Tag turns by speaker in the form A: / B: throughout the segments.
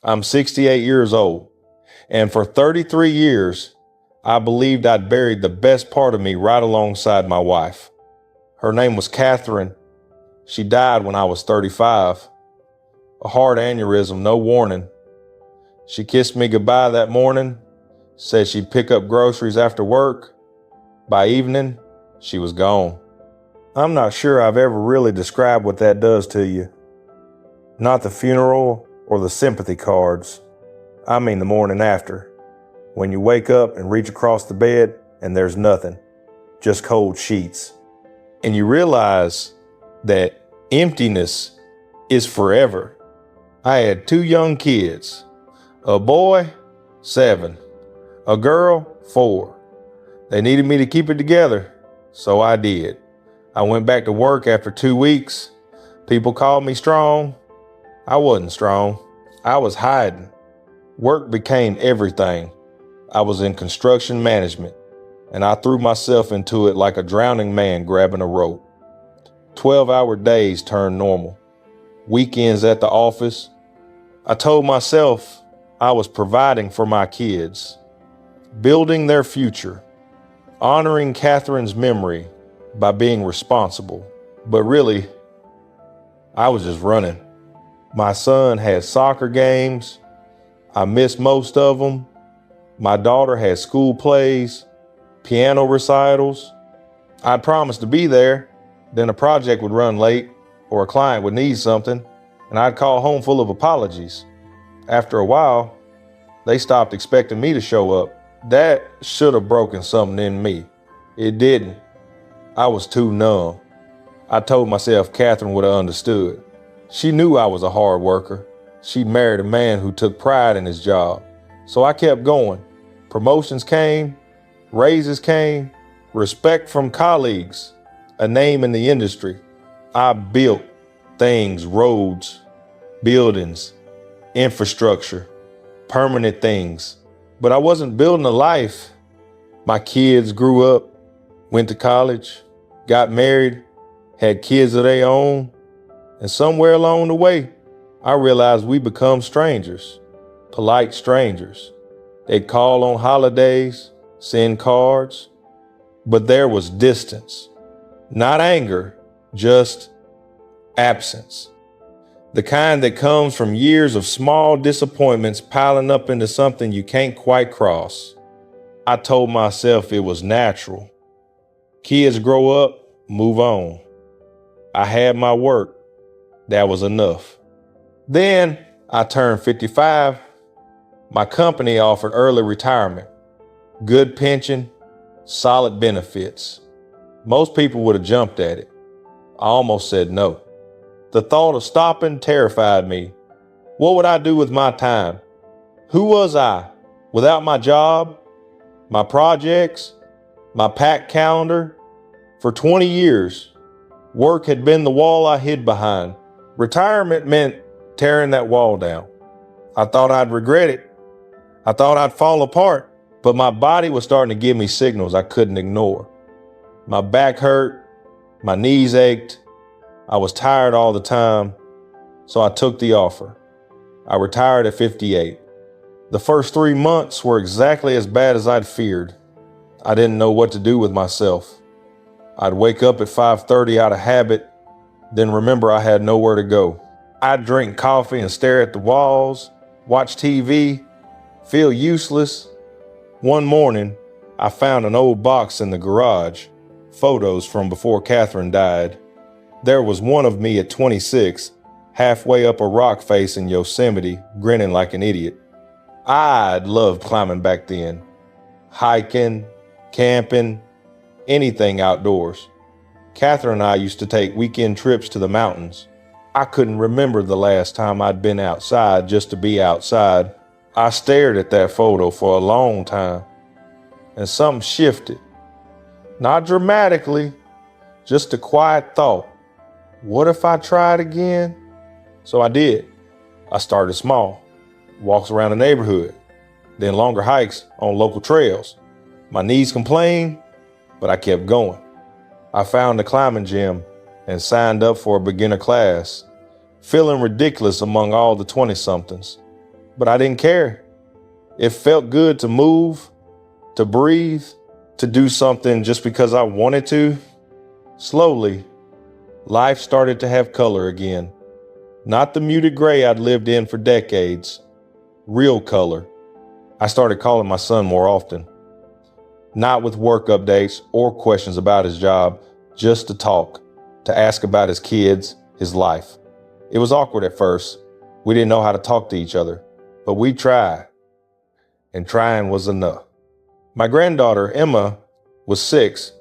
A: I'm 68 years old, and for 33 years, I believed I'd buried the best part of me right alongside my wife. Her name was Catherine. She died when I was 35. A heart aneurysm, no warning. She kissed me goodbye that morning, said she'd pick up groceries after work. By evening, she was gone. I'm not sure I've ever really described what that does to you. Not the funeral or the sympathy cards. I mean the morning after, when you wake up and reach across the bed and there's nothing, just cold sheets. And you realize that emptiness is forever. I had 2 young kids, a boy, 7, a girl, 4. They needed me to keep it together, so I did. I went back to work after 2 weeks. People called me strong. I wasn't strong. I was hiding. Work became everything. I was in construction management, and I threw myself into it like a drowning man grabbing a rope. 12-hour days turned normal. Weekends at the office. I told myself I was providing for my kids, building their future, honoring Catherine's memory by being responsible. But really, I was just running. My son had soccer games. I missed most of them. My daughter had school plays, piano recitals. I'd promised to be there. Then a project would run late or a client would need something, and I'd call home full of apologies. After a while, they stopped expecting me to show up. That should have broken something in me. It didn't. I was too numb. I told myself Catherine would have understood. She knew I was a hard worker. She'd married a man who took pride in his job. So I kept going. Promotions came, raises came, respect from colleagues, a name in the industry. I built things, roads, buildings, infrastructure, permanent things. But I wasn't building a life. My kids grew up, went to college, got married, had kids of their own. And somewhere along the way, I realized we become strangers, polite strangers. They'd call on holidays, send cards, but there was distance, not anger, just absence. The kind that comes from years of small disappointments piling up into something you can't quite cross. I told myself it was natural. Kids grow up, move on. I had my work. That was enough. Then I turned 55. My company offered early retirement, good pension, solid benefits. Most people would have jumped at it. I almost said no. The thought of stopping terrified me. What would I do with my time? Who was I without my job, my projects, my packed calendar? For 20 years, work had been the wall I hid behind. Retirement meant tearing that wall down. I thought I'd regret it. I thought I'd fall apart, but my body was starting to give me signals I couldn't ignore. My back hurt, my knees ached. I was tired all the time, so I took the offer. I retired at 58. The first 3 months were exactly as bad as I'd feared. I didn't know what to do with myself. I'd wake up at 5:30 out of habit, then remember I had nowhere to go. I'd drink coffee and stare at the walls, watch TV, feel useless. One morning, I found an old box in the garage, photos from before Catherine died. There was one of me at 26, halfway up a rock face in Yosemite, grinning like an idiot. I'd loved climbing back then. Hiking, camping, anything outdoors. Catherine and I used to take weekend trips to the mountains. I couldn't remember the last time I'd been outside just to be outside. I stared at that photo for a long time, and something shifted. Not dramatically, just a quiet thought. What if I tried again? So I did. I started small, walks around the neighborhood, then longer hikes on local trails. My knees complained, but I kept going. I found a climbing gym and signed up for a beginner class, feeling ridiculous among all the 20-somethings. but I didn't care. It felt good to move, to breathe, to do something just because I wanted to. Slowly, life started to have color again. Not the muted gray I'd lived in for decades. Real color. I started calling my son more often. Not with work updates or questions about his job, just to talk, to ask about his kids, his life. It was awkward at first. We didn't know how to talk to each other, but we tried, and trying was enough. My granddaughter, Emma, was 6.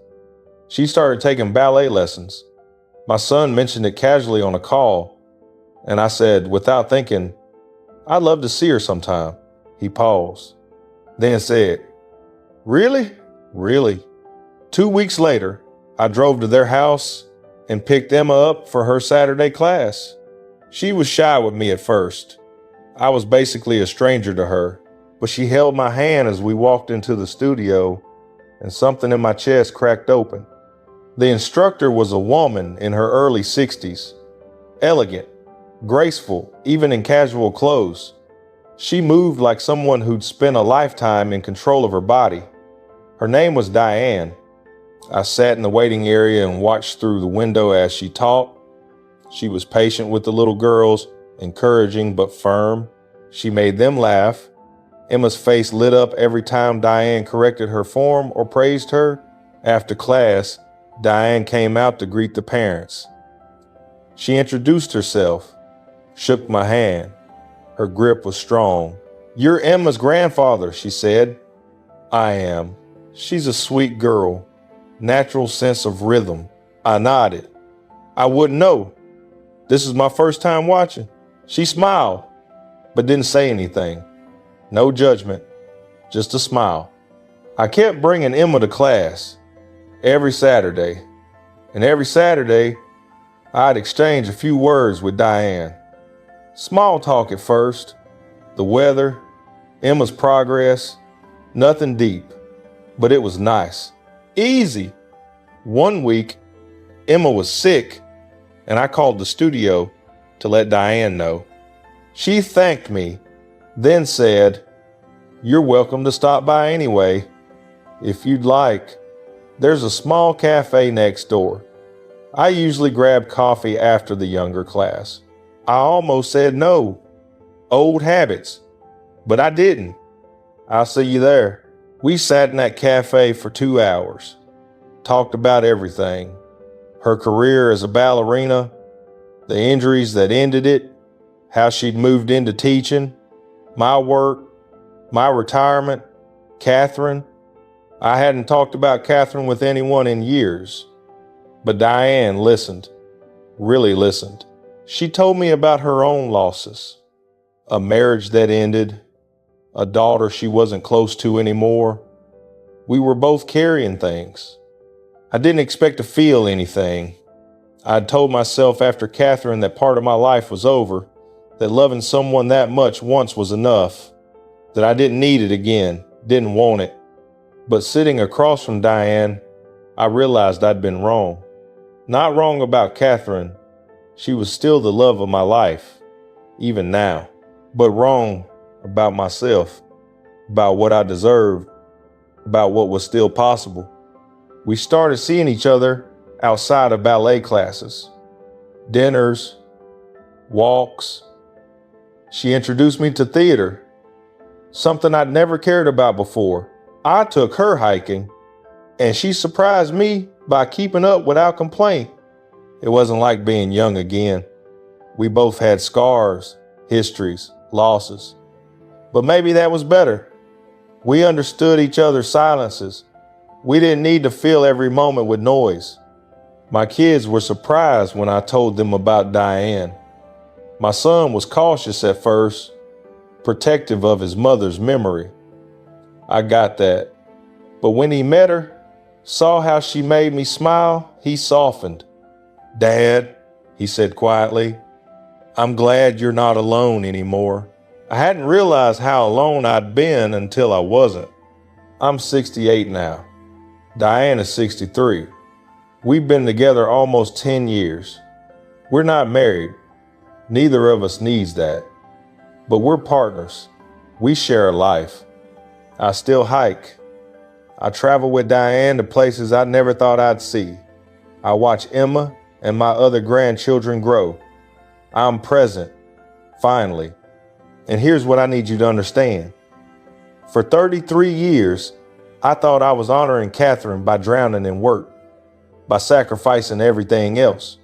A: She started taking ballet lessons. My son mentioned it casually on a call, and I said, without thinking, I'd love to see her sometime. He paused, then said, Really? Really? 2 weeks later, I drove to their house and picked Emma up for her Saturday class. She was shy with me at first. I was basically a stranger to her, but she held my hand as we walked into the studio, and something in my chest cracked open. The instructor was a woman in her early 60s, elegant, graceful, even in casual clothes. She moved like someone who'd spent a lifetime in control of her body. Her name was Diane. I sat in the waiting area and watched through the window as she taught. She was patient with the little girls, encouraging but firm. She made them laugh. Emma's face lit up every time Diane corrected her form or praised her. After class, Diane came out to greet the parents. She introduced herself, shook my hand. Her grip was strong. You're Emma's grandfather, she said. I am. She's a sweet girl. Natural sense of rhythm. I nodded. I wouldn't know. This is my first time watching. She smiled, but didn't say anything. No judgment, just a smile. I kept bringing Emma to class every Saturday, and every Saturday I'd exchange a few words with Diane. Small talk at first, the weather, Emma's progress, nothing deep, but it was nice. Easy. One week, Emma was sick, and I called the studio to let Diane know. She thanked me, then said, You're welcome to stop by anyway. If you'd like, there's a small cafe next door. I usually grab coffee after the younger class. I almost said no. Old habits. But I didn't. I'll see you there. We sat in that cafe for 2 hours. Talked about everything. Her career as a ballerina, the injuries that ended it, how she'd moved into teaching, my work, my retirement, Catherine. I hadn't talked about Catherine with anyone in years. But Diane listened, really listened. She told me about her own losses, a marriage that ended, a daughter she wasn't close to anymore. We were both carrying things. I didn't expect to feel anything. I'd told myself after Catherine that part of my life was over, that loving someone that much once was enough, that I didn't need it again, didn't want it. But sitting across from Diane, I realized I'd been wrong. Not wrong about Catherine. She was still the love of my life, even now. But wrong about myself, about what I deserved, about what was still possible. We started seeing each other outside of ballet classes, dinners, walks. She introduced me to theater, something I'd never cared about before. I took her hiking, and she surprised me by keeping up without complaint. It wasn't like being young again. We both had scars, histories, losses. But maybe that was better. We understood each other's silences. We didn't need to fill every moment with noise. My kids were surprised when I told them about Diane. My son was cautious at first, protective of his mother's memory. I got that. But when he met her, saw how she made me smile, he softened. Dad, he said quietly, I'm glad you're not alone anymore. I hadn't realized how alone I'd been until I wasn't. I'm 68 now. Diane is 63. We've been together almost 10 years. We're not married. Neither of us needs that. but we're partners. We share a life. I still hike. I travel with Diane to places I never thought I'd see. I watch Emma and my other grandchildren grow. I'm present, finally. And here's what I need you to understand. For 33 years, I thought I was honoring Catherine by drowning in work, by sacrificing everything else.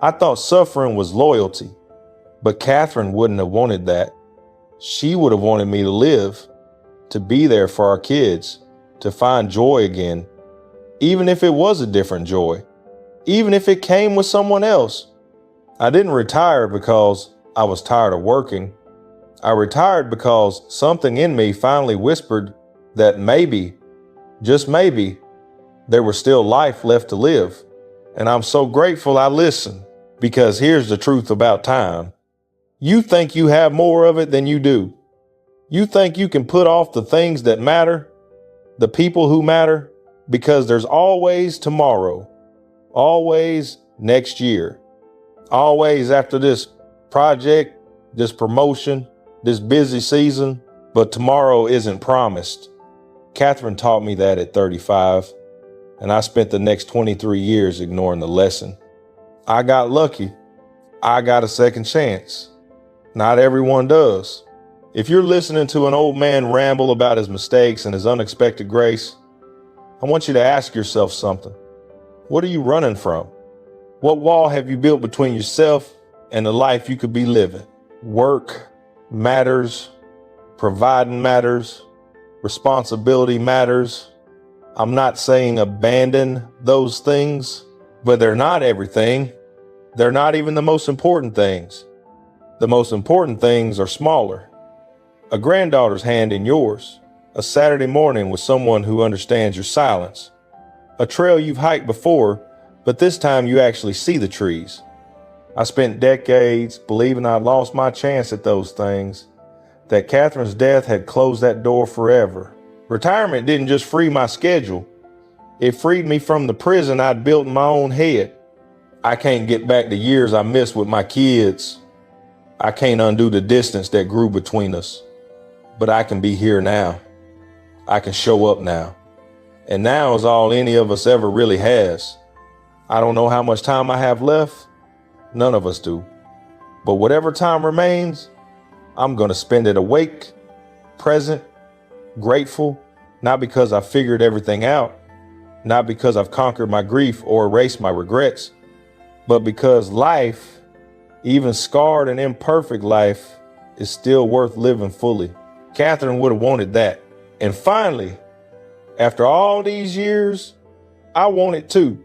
A: I thought suffering was loyalty, but Catherine wouldn't have wanted that. She would have wanted me to live, to be there for our kids, to find joy again, even if it was a different joy, even if it came with someone else. I didn't retire because I was tired of working. I retired because something in me finally whispered that maybe, just maybe, there was still life left to live. And I'm so grateful I listened, because here's the truth about time. You think you have more of it than you do. You think you can put off the things that matter, the people who matter, because there's always tomorrow, always next year, always after this project, this promotion, this busy season, but tomorrow isn't promised. Catherine taught me that at 35, and I spent the next 23 years ignoring the lesson. I got lucky. I got a second chance. Not everyone does. If you're listening to an old man ramble about his mistakes and his unexpected grace, I want you to ask yourself something. What are you running from? What wall have you built between yourself and the life you could be living? Work matters. Providing matters. Responsibility matters. I'm not saying abandon those things, but they're not everything. They're not even the most important things. The most important things are smaller. A granddaughter's hand in yours, a Saturday morning with someone who understands your silence, a trail you've hiked before, but this time you actually see the trees. I spent decades believing I'd lost my chance at those things, that Catherine's death had closed that door forever. Retirement didn't just free my schedule. It freed me from the prison I'd built in my own head. I can't get back the years I missed with my kids. I can't undo the distance that grew between us. But I can be here now. I can show up now. And now is all any of us ever really has. I don't know how much time I have left. None of us do. But whatever time remains, I'm going to spend it awake, present, grateful, not because I figured everything out, not because I've conquered my grief or erased my regrets, but because life, even scarred and imperfect life, is still worth living fully. Catherine would have wanted that. And finally, after all these years, I want it too.